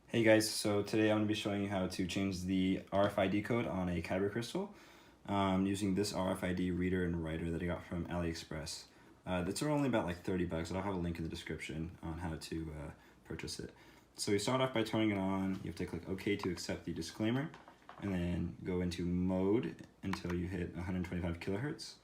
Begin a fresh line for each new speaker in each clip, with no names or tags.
Hey guys, so today I'm going to be showing you how to change the RFID code on a Kyber crystal using this RFID reader and writer that I got from AliExpress. It's only about like 30 bucks, and I'll have a link in the description on how to purchase it. So you start off by turning it on. You have to click OK to accept the disclaimer, and then go into mode until you hit 125 kilohertz.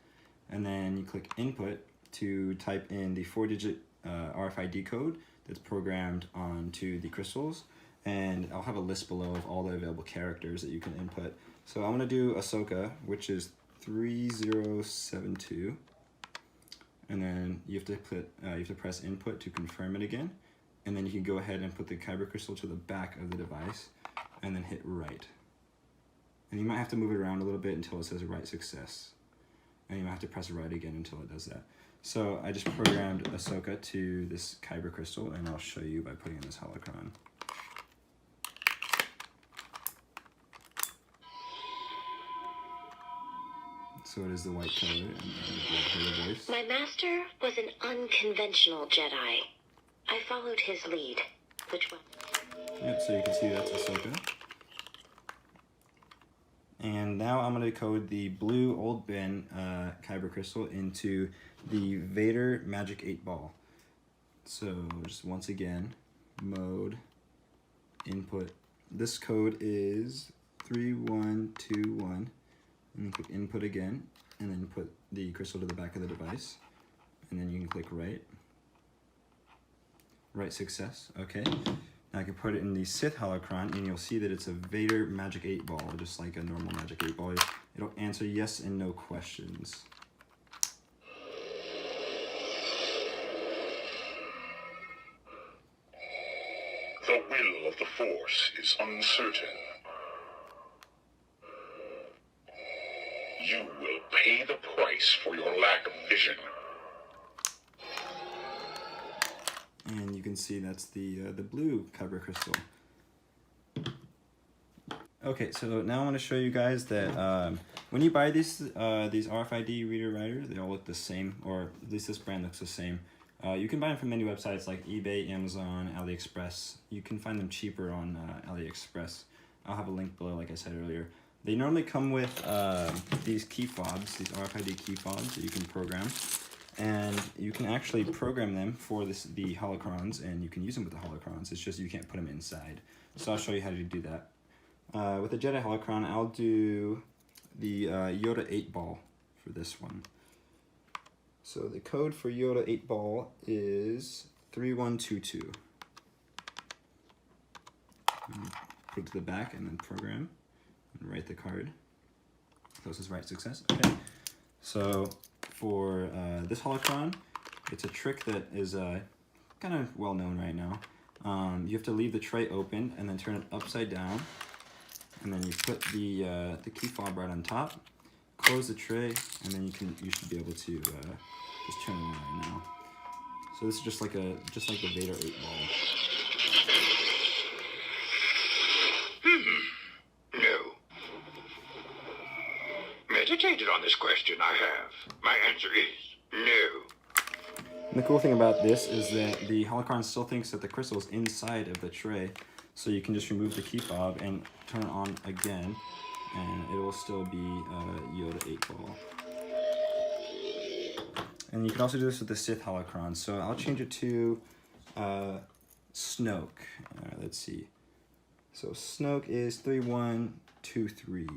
And then you click input to type in the 4-digit RFID code that's programmed onto the crystals. And I'll have a list below of all the available characters that you can input. So I'm gonna do Ashoka, which is 3072, and then you have to press input to confirm it again, and then you can go ahead and put the Kyber crystal to the back of the device, and then hit right. And you might have to move it around a little bit until it says write success, and you might have to press right again until it does that. So I just programmed Ashoka to this Kyber crystal, and I'll show you by putting in this Holocron. So it is the white color and the voice.
My master was an unconventional Jedi. I followed his lead. Which one?
Yep, so you can see that's Ashoka. And now I'm going to code the blue old bin Kyber crystal into the Vader Magic 8-ball. So just once again, mode, input. This code is 3121. And then click input again, and then put the crystal to the back of the device, and then you can click right success. Okay, now I can put it in the Sith Holocron, and you'll see that it's a Vader Magic 8-ball, just like a normal Magic 8-ball. It'll answer yes and no questions.
The will of the Force is uncertain. You will pay the price for your lack of vision.
And you can see that's the blue Kyber crystal. Okay, so now I want to show you guys that when you buy these RFID reader writers, they all look the same, or at least this brand looks the same. You can buy them from many websites like eBay, Amazon, AliExpress. You can find them cheaper on AliExpress. I'll have a link below, like I said earlier. They normally come with these key fobs, these RFID key fobs that you can program. And you can actually program them for the Holocrons, and you can use them with the Holocrons. It's just you can't put them inside. So I'll show you how to do that. With the Jedi Holocron, I'll do the Yoda 8-ball for this one. So the code for Yoda 8-ball is 3122. Put it to the back and then program. And write the card. Close as right success. Okay. So for this Holocron, it's a trick that is kind of well known right now. You have to leave the tray open and then turn it upside down, and then you put the key fob right on top. Close the tray, and then you should be able to just turn it on right now. So this is just like the Vader 8-ball.
Meditated on this question, I have. My answer is no.
And the cool thing about this is that the Holocron still thinks that the crystal is inside of the tray, so you can just remove the key fob and turn it on again, and it will still be Yoda 8-ball. And you can also do this with the Sith Holocron. So I'll change it to Snoke. Let's see. So Snoke is 3123.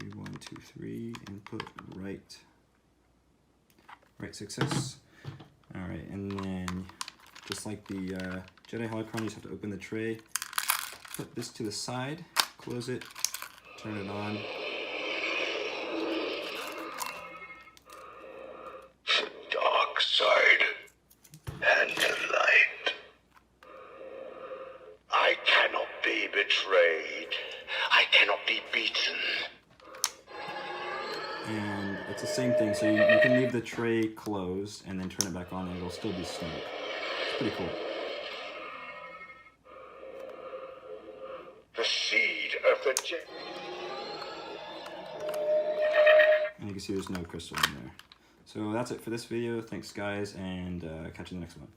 3123, input right success. All right, and then just like the Jedi Holocron, you just have to open the tray, put this to the side, close it, turn it on.
Dark side and light. I cannot be betrayed. I cannot be beaten.
And it's the same thing, so you can leave the tray closed and then turn it back on and it'll still be Snoke. It's pretty cool.
The seed of the Jedi.
And you can see there's no crystal in there. So that's it for this video. Thanks guys, and catch you in the next one.